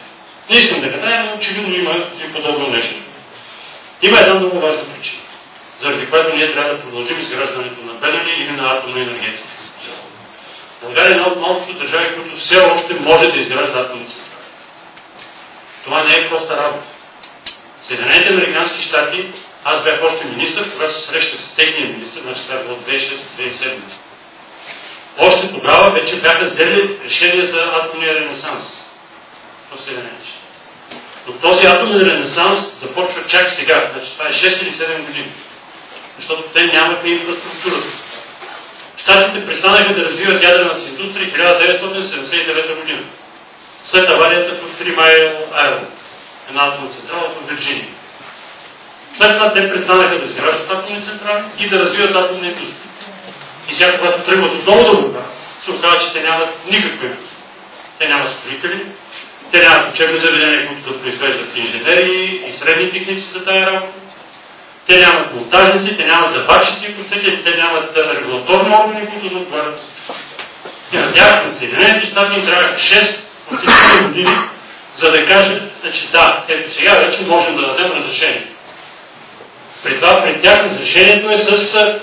Не искам да гадая, но очевидно има и подобно нещо. Има една много важна причина, заради която ние трябва да продължим изграждането на Белене или на атомна енергетика. България е една от малкото държави, които все още може да изгражда атомни централи. Това не е проста работа. Съединените американски щати, аз бях още министър, когато се срещах с техния министър, значи това било 2006-2007. Още тогава вече бяха взели решение за атомния ренесанс в Съединените щати. Но този атомен ренесанс започва чак сега, значи това е 6 или 7 години. Защото те нямаха инфраструктурата. Щатите престанаха да развиват ядрената си индустрия 1979 година. След аварията в 3 Майл Айленд, една атомна централа в Вирджиния. След това те престанаха да изграждат атомни централи и да развиват атомна индустрия. И сега, когато тръгват отново да го правят, се оказва, че те нямат никаква индустрия. Те нямат строители, те нямат учебни заведения, които да произвеждат инженери и средни техници за тая работа. Те нямат монтажници, те нямат забачици, те нямат регулаторни органи, които да отговарят. И на тях, на Съединените щати, им трябваха 6 години, за да кажат, че да, ето сега вече можем да дадем разрешение. При това, пред тях разрешението е с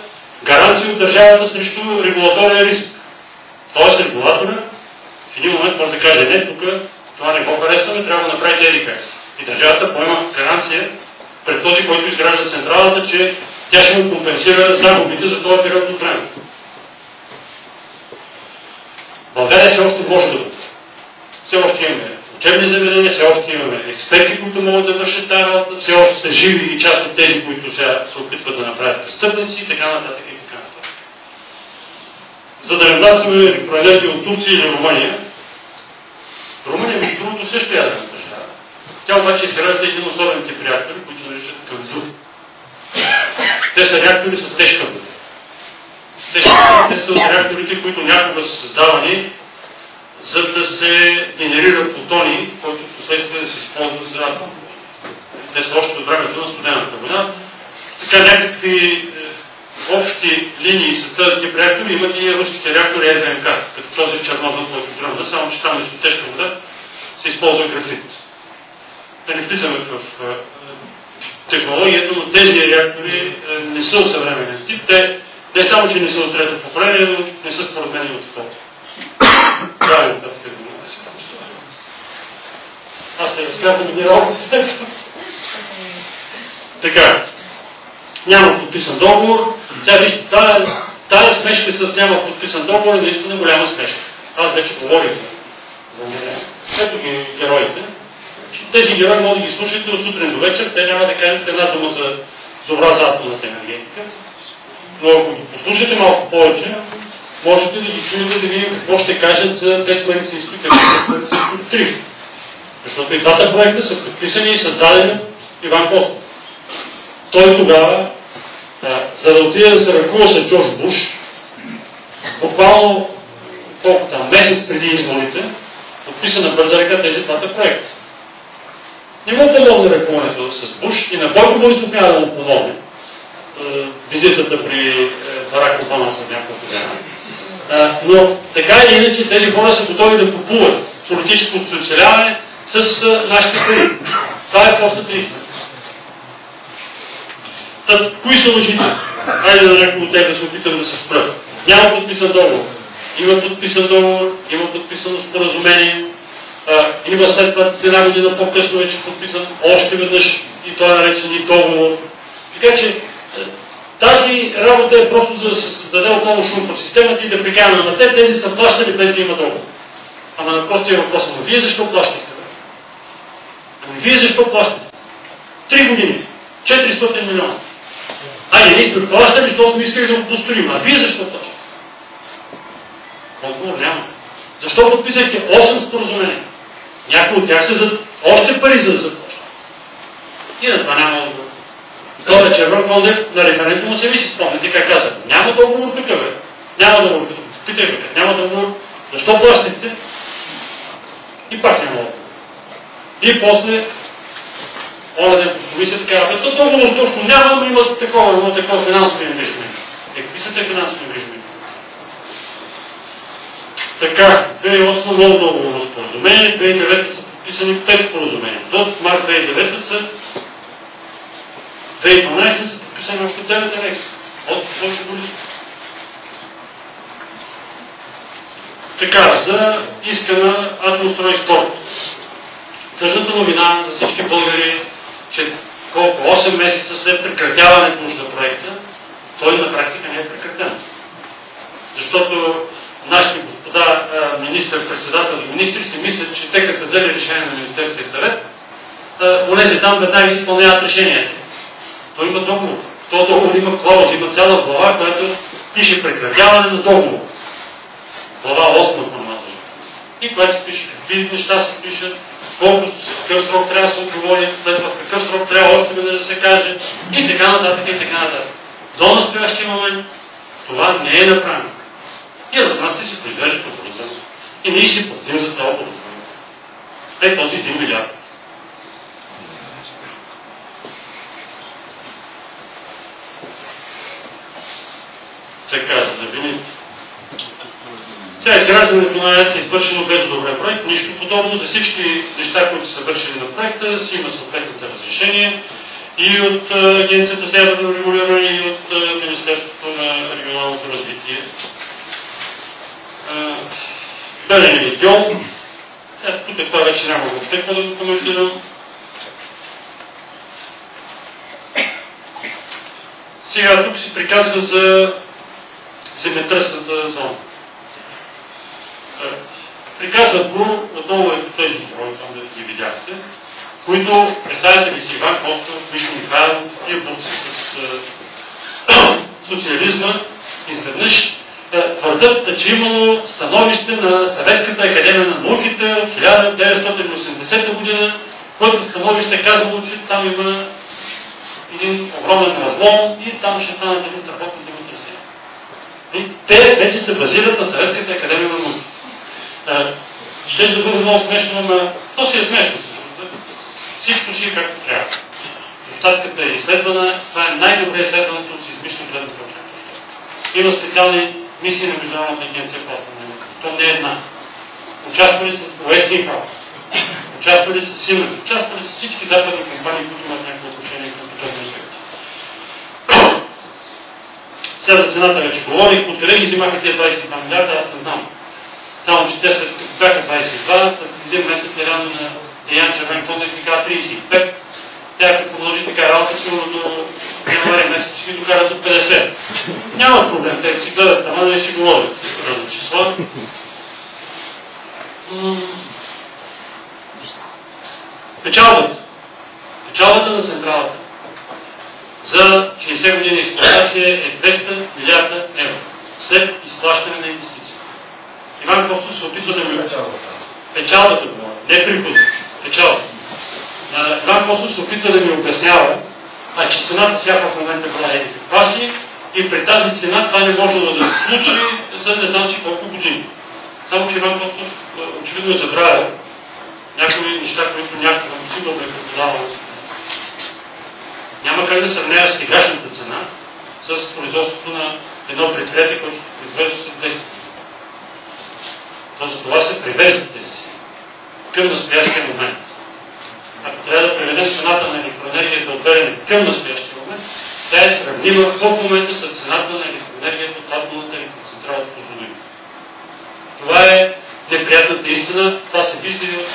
гаранция от държавата срещу регулаторен риск. Тоест регулатора в един момент може да каже, не, тук това не го харесваме, трябва да направите едикакси. И държавата поема гаранция пред този, който изгражда централата, че тя ще му компенсира загубите за този период от време. България все още може да го. Все още имаме учебни заведения, все още имаме експерти, които могат да вършат тази работа, все още са живи и част от тези, които сега се опитват да направят престъпници и така нататък и така нататък. За да не внасяме електроенергия от Турция или Румъния, Румъния, между другото, също е ядрена държава. Тя обаче изгражда един особен тип реактори, които наричат Кавзу. Те са реактори с тежка вода. Те са от реакторите, които някога са създавани, за да се генерират плутони, които последствие да се използват за атом. Те са още от времето на студената война. Така някакви общи линии с този тип реактори имат и руските реактори РВМК, като този в Чернобил, който тръгна, само че там вместо тежка вода се използва графит. Да не влизаме в технологията, но тези реактори не са от съвременен тип. Те не само, че не са от трето поколение, но не са според мен и от второ. Правилно, да сте го аз се разказвам генералната. Така. Няма подписан договор. Тя вижте, тази смешка с няма подписан договор е наистина голяма смешка. Аз вече говорих за нея. Ето ги героите. Тези герои могат да ги слушате от сутрин до вечер. Те няма да кажат една дума за добра за атомната енергетика. Но ако ги послушате малко повече, можете да ги чуете да видим какво ще кажат за ТЕЦ Марица изток и ТЕЦ Марица изток 3. Защото и двата проекта са подписани и създадени от Иван Костов. Той тогава, за да отиде да се ръкува с Джордж Буш, буквално месец преди изборите, подписа на бърза ръка тези двата проекта. Не му помогне ръкуването с Буш и на Бойко Борисов няма да му помогне визитата при Барак Обама след няколко дена. Но така или иначе тези хора са готови да купуват политическото оцеляване с нашите пари. Това е простата истина. Кои са лъжите? Хайде да някой от тях да се опитам да се спра. Няма подписан договор. Има подписан договор, има подписано споразумение Има след това една година по-късно вече подписан още веднъж и това е наречен и договор. Така че тази работа е просто за да се създаде отново шум в системата и да прикараме на тези са плащали без да има договор. Ама на простия въпрос, но вие защо плащахте? Ами вие защо плащате? 3 години, 400 милиона. Ние сме плащали, защото сме искали да го построим. А вие защо плащате? Отговор няма. Защо подписахте 8 споразумения? Някои от тях са за още пари за да се плащат. И на това няма отговор. Това е Червен Кондев на референдума се ви си спомняте как каза. Няма договор тук, бе. Няма договор тук. Питайте, няма договор. Защо плащахте? И пак няма отговор. И после оня ден по комисията казва, то договор точно няма, но има такова финансови ангажименти. Какви са те финансови ангажименти? Така, 2008 ново договорно споразумение, 2009 са подписани 5 споразумения. До март 2009 са 2012 са подписани още 9 анекса. От Сочи до Лиско. Така, за искана атомстройспорт. Тъжната новина за всички българи, че колко 8 месеца след прекратяването на проекта, той на практика не е прекратен. Защото нашите господа министър-председател и министри си мислят, че те като са взели решение на Министерския съвет, онези там веднага изпълняват решението. Той има договор. Този договор има клаузи, има цяла глава, която пише прекратяване на договор. Глава 8 на формата. И която се пише какви неща се пишат, колко какъв срок трябва да се отговори, след това какъв срок трябва още веднъж да се каже и така нататък и така нататък. До настоящия момент това не е направено. И разбира се произвежда оборудване. И ние ще платим за това оборудване. Е този 1 милиард. Така, да видим. Сега изграждането на АЕЦ е извършено без добре проект. Нищо подобно. За всички неща, които са вършили на проекта, си има съответните разрешения и от Агенцията за ядрено регулиране и от Министерството на регионалното развитие. Белене и Дьол. Тук това вече няма въобще какво да го коментирам. Сега тук се приказва за земетръсната зона. Приказват го, отново е по тези брой, там да ги видяхте, които, представете ли си Иван Костов, Мишо Михайлов, тия борци с социализма, изведнъж твърдят, че имало становище на Съветската академия на науките от 1980 година, което становище казало, че там има един огромен разлом и там ще станат един страхотни земетресения. И те вече се базират на Съветската академия на науките. Ще да бъде много смешно, но то си е смешно. Всичко си е както трябва. Площадката е изследвана, това е най-добре изследването от сеизмична гледна точка. Има специални мисии на Международната агенция по атомна енергия. То не е една. Участвали с Westinghouse, участвали с Siemens, участвали с всички западни компании, които имат някакво отношение към подобни аспекти. Сега за цената вече говорих, откъде ги взимаха тези 22 милиарда, аз не знам. Само че те след като бяха 22, след един месец рано на Деян Червен Кондев ми каза 35. Тя ако продължи така работа, сигурно до януари месец ще ги докарат до 50. Няма проблем, те си гледат, ама не си говорят разни числа. Печалбата на централата за 60 години експлоатация е 200 милиарда евро след изплащане на инвестиции. Иван Костов се опитва да ми... Печалбата говоря, не прихода. Печалбата. Иван Костов се опитва да ми обяснява, че цената сега в момента била еди каква си и при тази цена това не може да се случи за не знам си колко години. Само че Иван Костов очевидно е забравя някои неща, които някакво сигурно е преподавал. Няма как да сравнява сегашната цена с производството на едно предприятие, което ще произвежда след 10 години. То за това се превеждат тези си към настоящия момент. Ако трябва да преведем цената на електроенергията от Белене към настоящия момент, тя е сравнима в момента с цената на електроенергията от атомната електроцентрала в Козлодуй. Това е неприятната истина. Това се вижда и от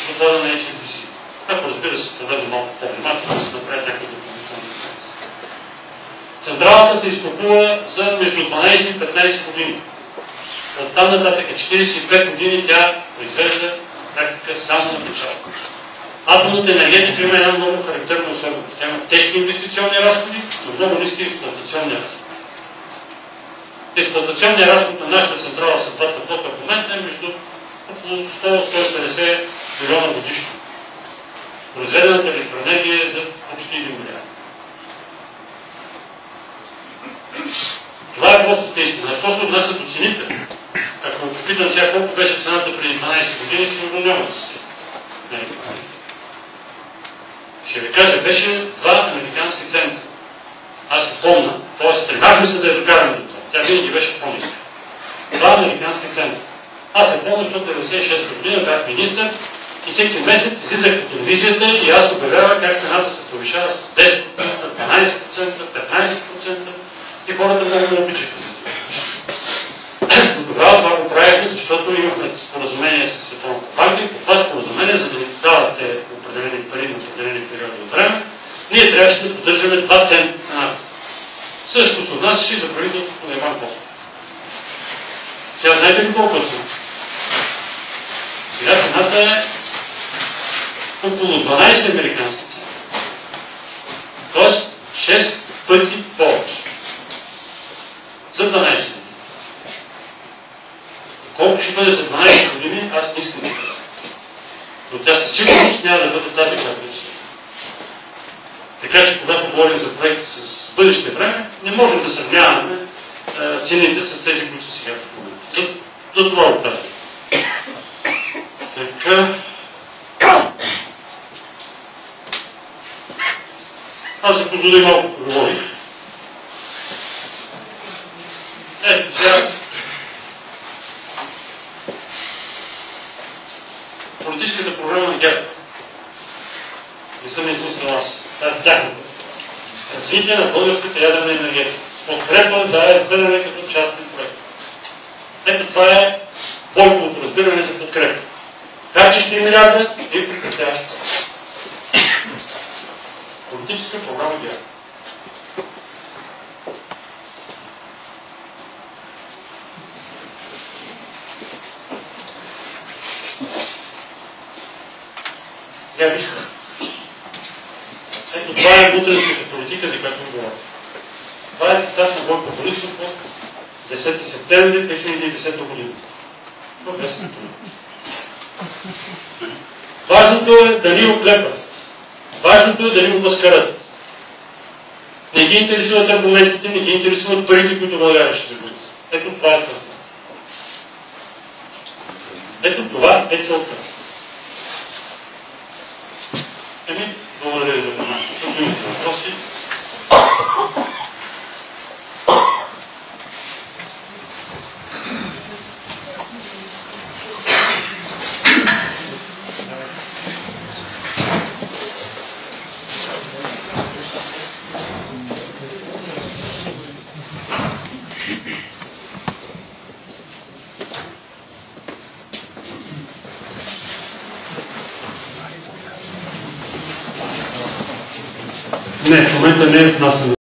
доклада на HSBC. Ако разбира се, погледна малко по-внимателно, да се направят някакви допълнителни. Централата се изкупува за между 12 и 15 години. От там нататък 45 години тя произвежда на практика само на печалба. Атомната енергетика има една много характерна особеност. Тя има тежки инвестиционни разходи, но много ниски експлоатационни разходи. Експлоатационният разход на нашата централа с двата блока в момента е между около 100-150 милиона годишно. Произведената електроенергия е за почти 1 милиард. Това е простата истина. Що се отнася до цените? Ако попитам сега колко беше цената преди 12 години, сигурно няма да се. Ще ви кажа, беше 2 американски цента. Аз се помня, т.е. стремахме се да я докараме до това. Тя винаги беше по-ниска. 2 американски цента. Аз се помня, защото 96-та година бях министър и всеки месец излизах по телевизията и аз обявявах как цената се повишава с 10%, 12%, 15% и хората много ме обичаха. Но тогава това го правихме, защото имахме споразумение с Световната банка и по това споразумение, за да ни дават определени пари на определени периоди от време, ние трябваше да поддържаме 2 цента цената. Също се отнасяше и за правителството на Иван Костов. Сега знаете ли колко е цената? Сега цената е около 12 американски цена. Тоест 6 пъти повече. За 12 години. Колко ще бъде за 12 години, аз не искам да кажа. Но тя със сигурност няма да бъде тази, която е. Така че, когато говорим за проекти с бъдеще време, не можем да сравняваме цените с тези, които са сега в момента. За това го казвам. Така. Аз се позволя и малко поговорих. Ето сега. Политическата програма на ГЕРБ. Не съм измислил аз. Това е тяхната. Развитие на българската ядрена енергетика. Подкрепа за разбиране като частен проект. Ето това е Бойковото разбиране за подкрепа. Харчиш 3 милиарда и прекратяваш. Политическа програма ГЕРБ. Сега вижте. Ето това е вътрешната политика, за която говоря. Това е цитат на Бойко Борисов от 10 септември 2010 година. Важното е да ни оклепат. Важното е да ни обмаскарат. Не ги интересуват аргументите, не ги интересуват парите, които България ще загуби. Ето това е целта. Ето това е целта. Благодаря ви за вниманието. Ако имате въпроси. Не, в момента не е внасяне.